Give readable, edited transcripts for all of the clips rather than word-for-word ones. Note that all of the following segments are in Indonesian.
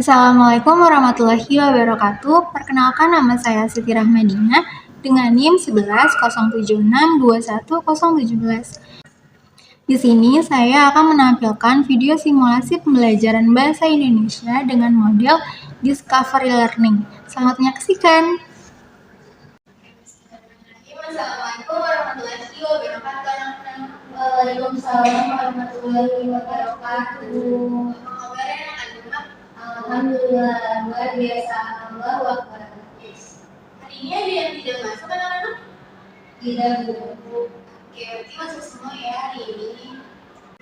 Assalamualaikum warahmatullahi wabarakatuh. Perkenalkan, nama saya Siti Rahmadina dengan NIM 1107621017. Di sini saya akan menampilkan video simulasi pembelajaran bahasa Indonesia dengan model Discovery Learning. Selamat menyaksikan. Assalamualaikum warahmatullahi wabarakatuh. Waalaikumsalam warahmatullahi wabarakatuh. Alhamdulillah, luar biasa. Allahu Akbar. Hari ini ada yang tidak masuk anak-anak? Tidak, Bu. Oke, berarti masuk semua ya hari ini.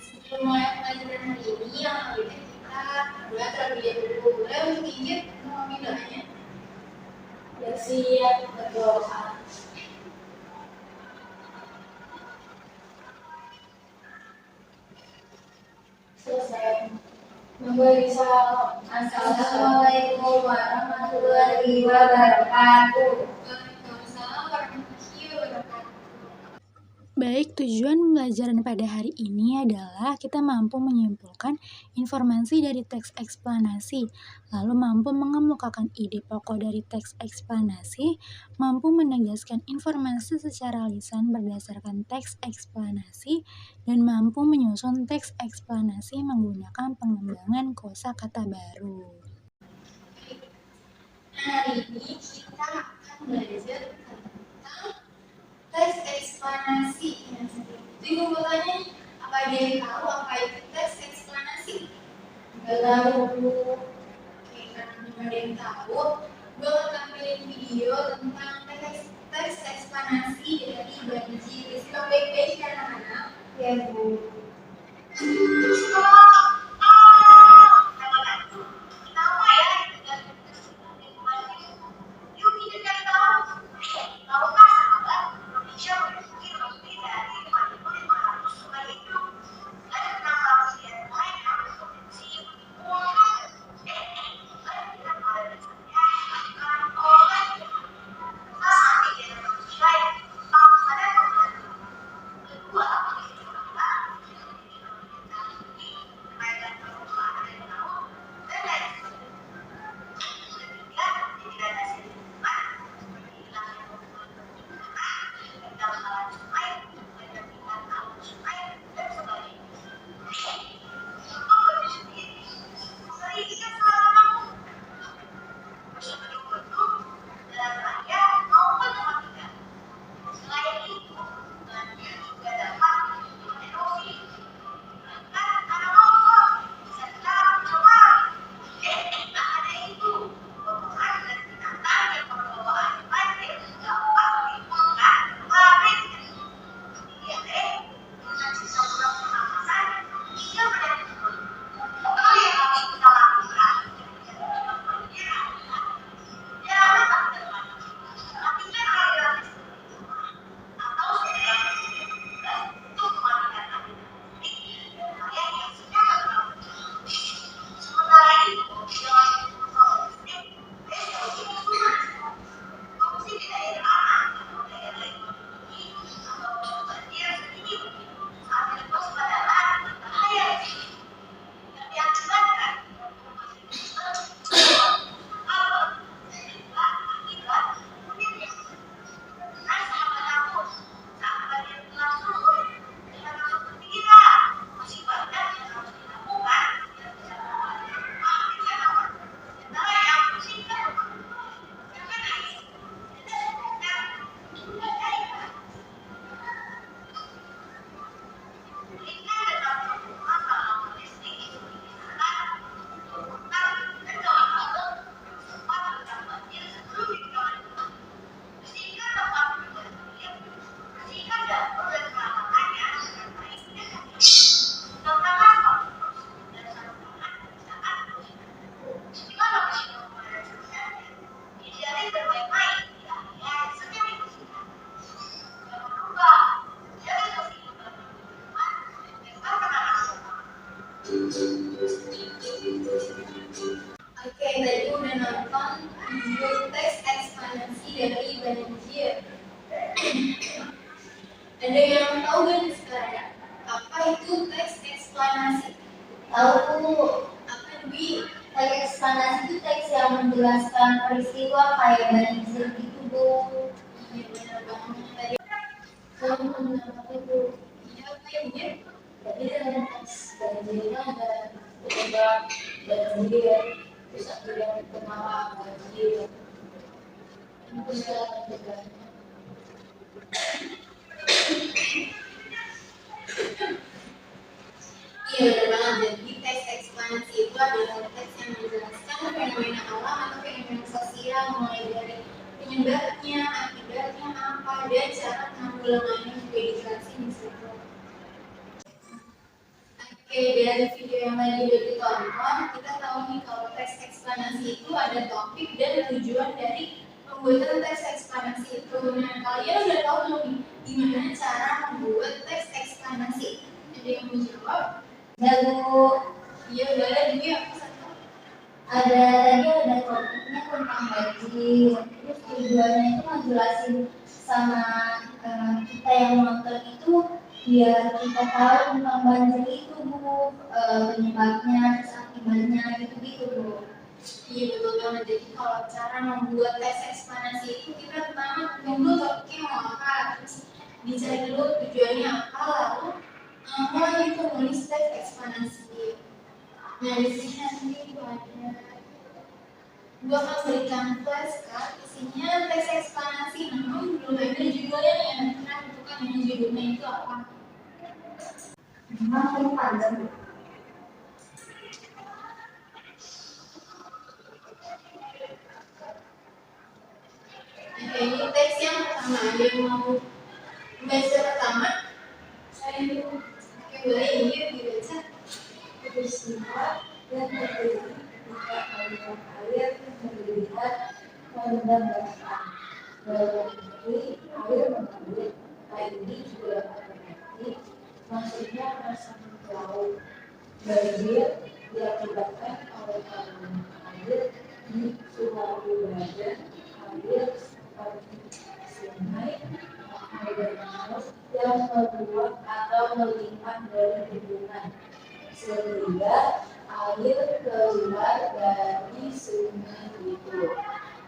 Sebelum mulai pelajaran hari ini, alhamdulillah kita berdoa terlebih dahulu. Boleh untuk izin mengomong doanya? Bersiap berdoa. Selesai. Memberi salam. Assalamualaikum warahmatullahi wabarakatuh. Waalaikumsalam warahmatullahi wabarakatuh. Baik, tujuan pembelajaran pada hari ini adalah kita mampu menyimpulkan informasi dari teks eksplanasi, lalu mampu mengemukakan ide pokok dari teks eksplanasi, mampu menegaskan informasi secara lisan berdasarkan teks eksplanasi, dan mampu menyusun teks eksplanasi menggunakan pengembangan kosakata baru. Hari ini kita akan belajar tentang teks eksplanasi. Ibu mau tanya nih, apa ada yang tahu apa itu teks eksplanasi? Enggak tahu, Bu. Oke, karena belum ada yang tahu, gue akan tampilin video tentang teks eksplanasi dari Banji. Simak baik-baik ya anak-anak. Ya, Bu. Oke, tadi udah nonton video teks eksplanasi dari Banjir. Ada yang tahu gak nih sekarang apa itu teks eksplanasi? Tahu, Bu. Apa Dwi? Teks eksplanasi itu teks yang menjelaskan peristiwa kayak banjir gitu, Bu. Iya, benar banget. Tadi Saya mendapat itu. iya, banjir. Jadi dalam teks banjirnya ada penyebab banjir, terus akibat kenapa banjir, itu segala pencegahannya. Iya, benar banget. Jadi teks eksplanasi itu adalah teks yang menjelaskan fenomena alam atau fenomena sosial mulai dari penyebabnya, akibatnya apa, dan cara penanggulangannya juga dijelasin di situ. Oke, dari video yang tadi udah ditonton, kita tahu nih kalau teks eksplanasi itu ada topik dan tujuan dari pembuatan teks eksplanasi itu. Nah, kalian udah tahu belum nih gimana cara membuat teks eksplanasi? Ada yang mau jawab? Lalu Iya, udah ada juga yang satu. ada tadi ada topiknya tentang banjir, terus tujuannya itu ngejelasin sama kita yang nonton itu biar kita tahu tentang banjir itu, Bu, penyebabnya, terus akibatnya gitu-gitu, Bu. Iya, betul banget. Jadi kalau cara membuat teks eksplanasi itu kita pertama dulu topiknya mau apa, terus dicari dulu tujuannya apa, lalu mulai itu nulis teks eksplanasi. Nah, di sini nanti gua akan berikan flashcard isinya teks eksplanasi, namun belum ada judulnya nih. Nanti kita tentukan ini judulnya itu apa. Memang ini panjang. Oke, ini teks yang pertama. Ada yang mau membaca pertama? Saya itu Oke, boleh ini dibaca. peristiwa yang terjadi ketika aliran air berlebihan merendam daratan. Dalam negeri air mengalir. Hal ini juga dapat berarti maksudnya merasa jauh. Banjir diakibatkan oleh aliran air di suatu badan air seperti sungai, air danau yang meluap atau melimpah dari bendungan sehingga air keluar dari sungai itu.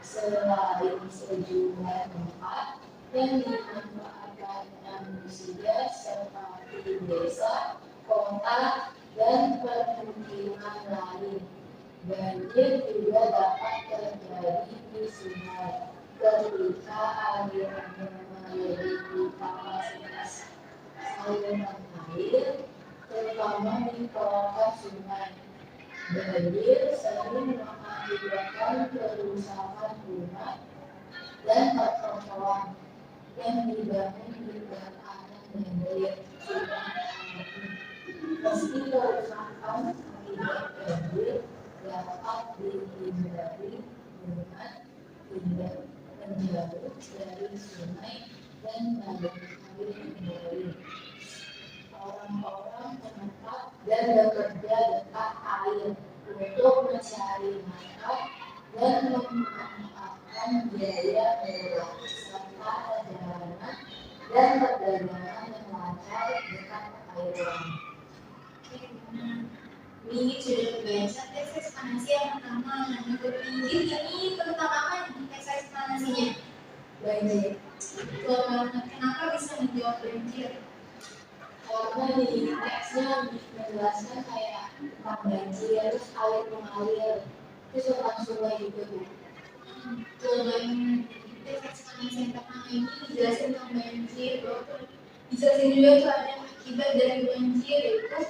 Selain sejumlah tempat yang dimanfaatkan manusia seperti desa, kota, dan permukiman lain, banjir juga dapat terjadi di sungai ketika alirannya melebihi kapasitas saluran air, terutama di kawasan sungai. Banjir sering mengakibatkan kerusakan rumah dan pertokohan yang dibangun di dataran banjir sungai alami. Meski kerusakan akibat banjir dapat dihindari dengan tidak menjauh dari sungai dan badan air kembali. Orang-orang menetap dan bekerja dekat air untuk mencari nafkah dan memanfaatkan biaya murah serta perjalanan dan perdagangan yang lancar dekat airan. Ini sudah terbaca teks eksplanasi yang pertama. Menurut Pinggir ini tentang apa nih teks eksplanasinya? Banjir. Betul banget. Kenapa bisa menjawab banjir? Karena di teksnya menjelaskan kayak tentang banjir, terus air mengalir, terus tentang sungai juga, Bu. Betul banget. Teks eksplanasi yang pertama ini dijelasin tentang banjir. Dijelasin juga tuh ada akibat dari banjir, yaitu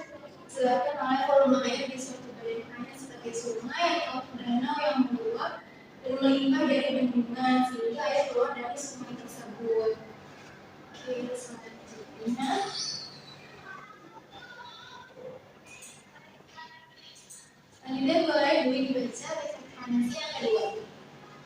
disebabkan oleh volume air di suatu badan air seperti sungai atau danau yang meluap dan melimpah dari bendungan sehingga air keluar dari sungai tersebut. Oke, selanjutnya. Selanjutnya boleh Dwi dibaca teks eksplanasi yang kedua.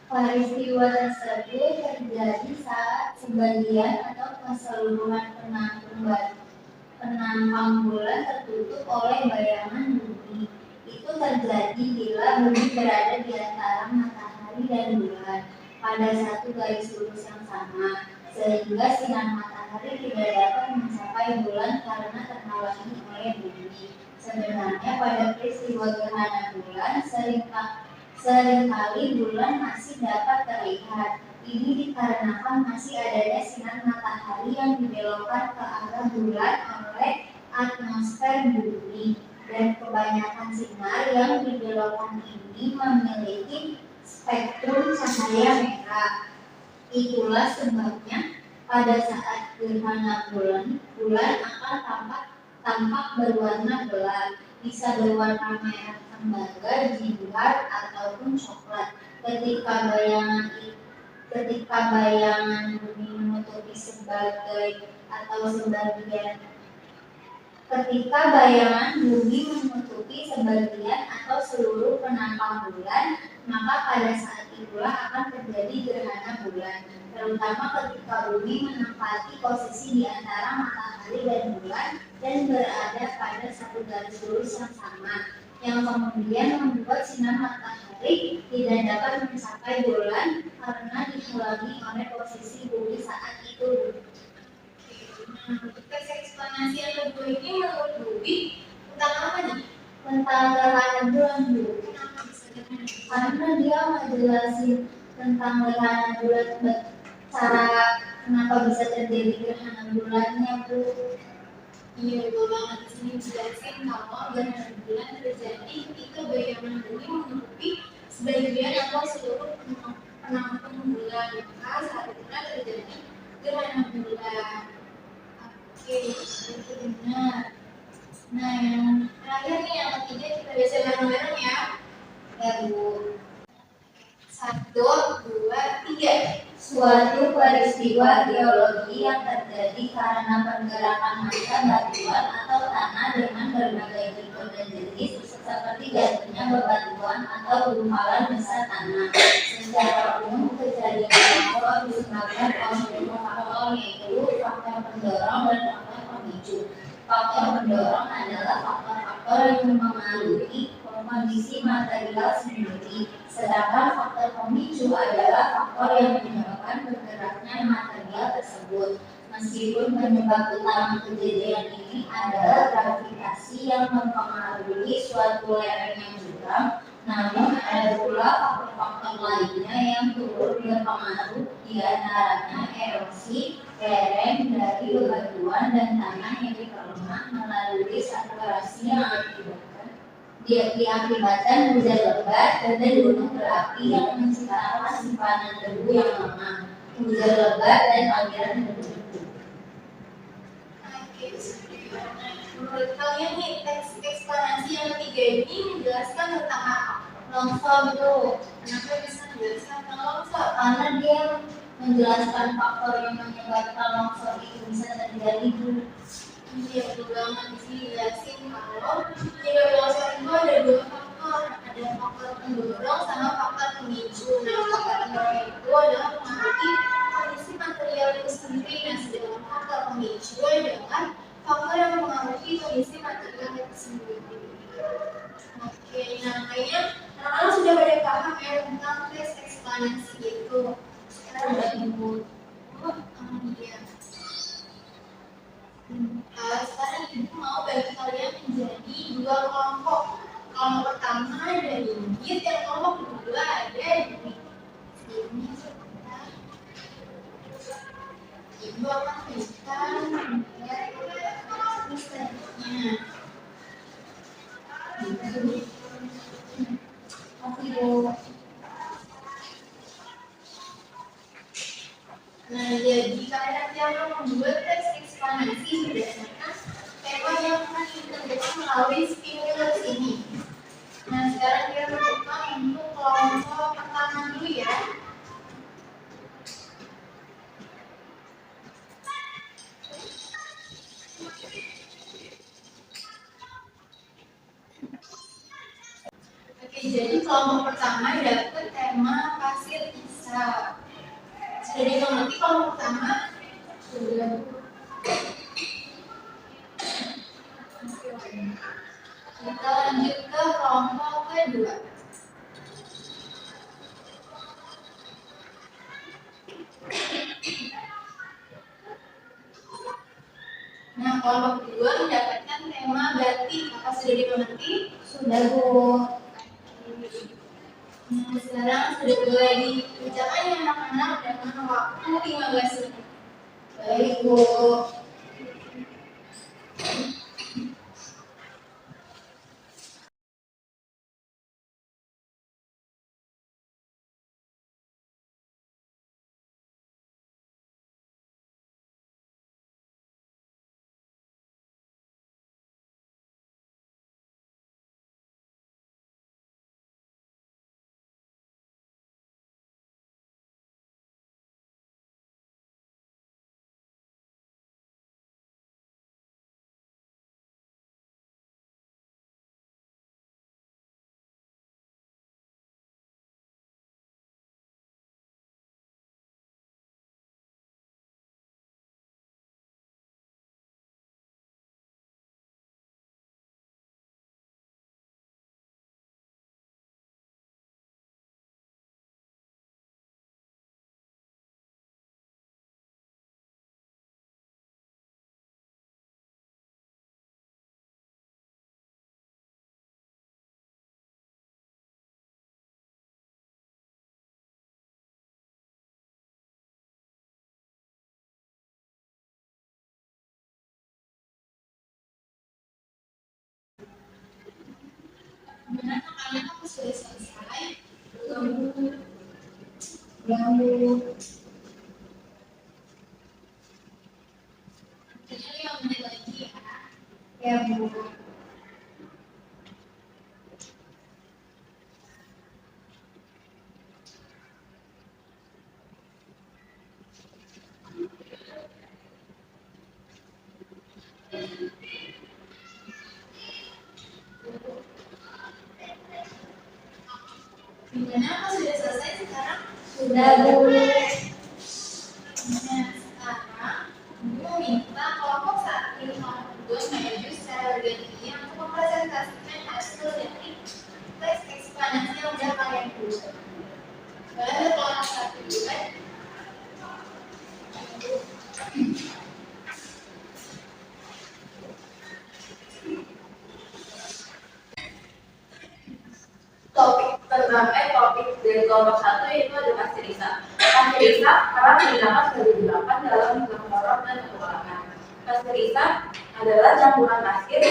Peristiwa tersebut terjadi saat sebagian atau keseluruhan penampang bulan tertutup oleh bayangan bumi. Itu terjadi bila bumi berada di antara matahari dan bulan pada satu garis lurus yang sama, sehingga sinar matahari tidak dapat mencapai bulan karena terhalangi oleh bumi. Sebenarnya pada peristiwa gerhana bulan seringkali bulan masih dapat terlihat. Ini dikarenakan masih adanya sinar matahari yang dibelokkan ke arah bulan oleh atmosfer bumi, dan kebanyakan sinar yang dibelokkan ini memiliki spektrum cahaya merah. Itulah sebabnya pada saat gerhana bulan akan tampak berwarna gelap, bisa berwarna merah tembaga, jingga, ataupun coklat. Ketika bayangan bumi menutupi sebagian atau seluruh penampang bulan, maka pada saat itulah akan terjadi gerhana bulan, terutama ketika bumi menempati posisi di antara matahari dan bulan dan berada pada satu garis lurus yang sama, yang kemudian membuat sinar matahari tidak dapat mencapai bulan karena dihalangi oleh posisi bumi saat itu. Untuk teks eksplanasi yang kedua ini menurut Dewi tentang apa nih? Tentang gerhana bulan, Bu. Kenapa bisa gerhana? Karena dia ngejelasin tentang gerhana bulan, cara kenapa bisa terjadi gerhana bulannya, Bu. Iya, betul banget. Di sini dijelasin kalau gerhana bulan terjadi ketika bayangan bumi menutupi sebagian atau seluruh penampang bulan, maka saat itulah terjadi gerhana bulan. Oke, itu benar. Nah, yang terakhir nih, yang ketiga kita baca bareng-bareng ya. Ya, Bu. 1, 2, 3. Suatu peristiwa geologi yang terjadi karena pergerakan massa batuan atau tanah dengan berbagai bentuk dan jenis, seperti jatuhnya bebatuan atau gumpalan besar tanah. Secara umum, kejadian longsor disebabkan oleh 2 faktor, yaitu faktor pendorong dan faktor pemicu. Faktor pendorong adalah faktor-faktor yang mempengaruhi kondisi material sendiri, sedangkan faktor pemicu adalah faktor yang menyebabkan bergeraknya material tersebut. Meskipun penyebab utama kejadian ini adalah gravitasi yang mempengaruhi suatu lereng yang curam, namun ada pula faktor-faktor lainnya yang turut berpengaruh, diantaranya erosi lereng dari bebatuan dan tanah yang diperlemah melalui saturasi yang diakibatkan hujan lebat dan gunung berapi yang menciptakan simpanan debu yang lama, hujan lebat dan aliran debu. Oke, menurut kalian nih teks eksplanasi yang ketiga ini menjelaskan tentang apa? Longsor itu, Kenapa bisa menjelaskan tentang longsor? karena dia menjelaskan faktor yang menyebabkan longsor itu bisa terjadi. Iya, betul banget. Di sini jelasin kalau penyebab longsor itu ada 2 faktor. Ada faktor pendorong sama faktor pemicu. Nah, faktor pendorong itu adalah mempengaruhi kondisi material itu sendiri. Nah, sedangkan faktor pemicu adalah faktor yang mempengaruhi kondisi material itu sendiri. Oke, nah kayaknya anak-anak sudah pada paham ya tentang tes eksplanasi itu. Sekarang udah nyebut. Iya. Sekarang ibu mau bagi kalian menjadi 2 kelompok. Kelompok pertama ada Ninggit, yang kelompok kedua ada Dwi. Ini sebentar. Ibu akan berikan misalnya. Nah, jadi kalian nanti akan membuat teks eksplanasi berdasarkan tema yang akan ditentukan melalui stimulus ini. Nah, sekarang kita tentukan untuk kelompok pertama dulu ya. Oke, jadi kelompok pertama dapat tema pasir isap. Jadi mengerti kelompok pertama sudah. Kita lanjut ke kelompok kedua. Nah, kelompok kedua mendapatkan tema tema batik. Apa sudah dimengerti? Sudah, Bu. Nah, sekarang sudah boleh diucapkan ya anak-anak dengan waktu 15 menit. Baik, Bu. Gimana anak-anak aku sudah selesai? Belum. Yang Bu. Kayaknya 5 menit lagi ya. Ya, Bu. Gimana aku sudah selesai sekarang? Sudah, Bu. Nah, sekarang Ibu minta kelompok 1 dan kelompok 2 maju secara bergantian untuk mempresentasikan hasil dari tes eksplanasi yang sudah kalian buat. Boleh kelompok 1 dulu. Topik dari kelompok 1 itu ada pasirisa. Pasirisa kerap digunakan sebagai juragan dalam pengorok dan pengulangan. Pasirisa adalah campuran pasir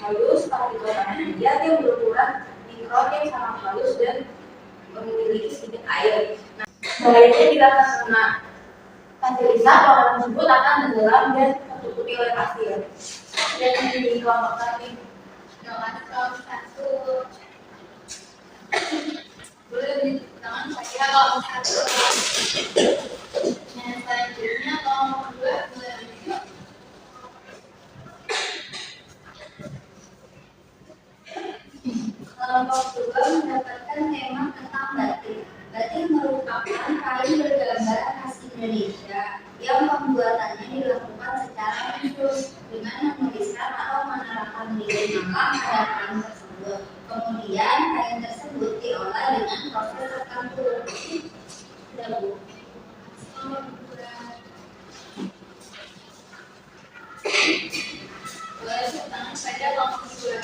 halus partikel tanah liat yang berukuran mikron yang sangat halus dan memiliki sedikit air. Nah, bahayanya bila terkena pasirisa, orang tersebut akan tenggelam dan tertutupi oleh pasir. Dan di kelompok kami, Kelompok 1. Boleh di tangan saya kelompok 1. Nah, selanjutnya kelompok 2 boleh lanjut. Kelompok 2 mendapatkan tema tentang batik. Batik merupakan kain bergambar khas Indonesia yang pembuatannya dilakukan secara manual dengan menuliskan atau menerapkan nilai nama pada kain tersebut. Kemudian kain tersebut diolah dengan proses tertentu. Sudah, Bu. Boleh tepuk tangan saja kelompok 2.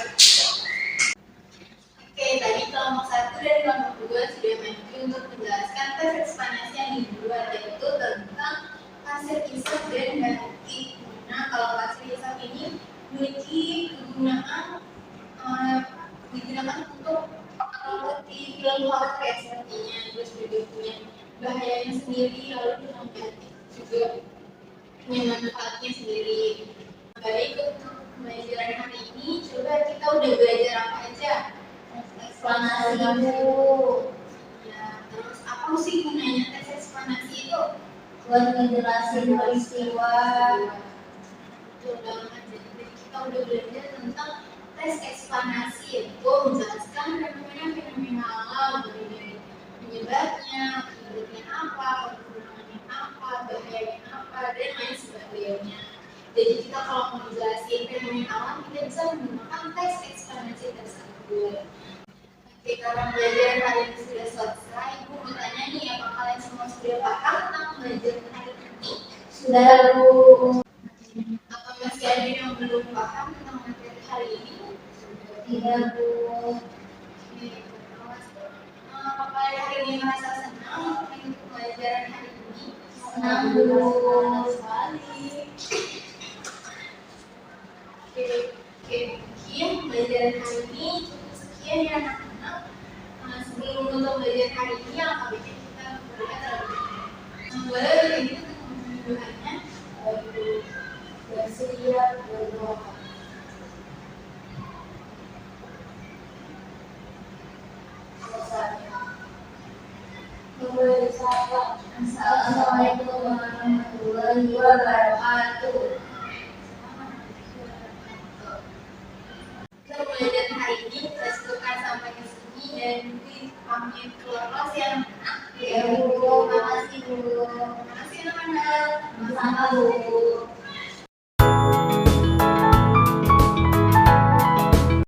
Oke, tadi kelompok 1 dan kelompok 2 sudah maju untuk menjelaskan tes eksplanasi yang dibuat, yaitu tentang pasir isap dan batik. Nah, kalau pasir isap ini memiliki digunakan untuk di film horor ya sepertinya, terus juga punya bahayanya sendiri, lalu dengan batik juga punya manfaatnya sendiri. Baik, untuk pembelajaran hari ini, coba kita udah belajar apa aja? Eksplanasi, Bu. Ya, terus apa sih gunanya tes eksplanasi itu? Buat ngejelasin peristiwa. Betul banget. Jadi kita udah belajar tentang tes eksplanasi, yaitu menjelaskan fenomena-fenomena alam, dari penyebabnya, akibatnya apa, kegunaan apa, bahayanya apa, dan lain sebagainya. Jadi kita kalau mau menjelaskan fenomena alam, kita bisa menggunakan tes eksplanasi tersebut. Oke, karena pembelajaran hari ini sudah selesai, Ibu mau tanya nih, apa kalian semua sudah paham tentang pembelajaran hari ini? Sudah, Bu. Apa masih ada yang belum paham tentang materi hari hari ini? Tidak, Bu. Apakah hari ini merasa senang untuk pelajaran hari ini? Senang, Bu. Sekali. Oke, mungkin pelajaran hari ini cukup sekian ya anak-anak. Sebelum menutup pelajaran hari ini, alangkah baiknya kita berdoa terlebih dahulu. Boleh ini untuk doanya, bersedia berdoa. Assalamualaikum warahmatullahi wabarakatuh. Kita belajar hari ini kita cukupkan sampai ke sini dan pamit keluar kelas ya anak-anak. Ya, Bu. Makasih, Bu. Terima kasih anak-anak. Sama-sama, Bu.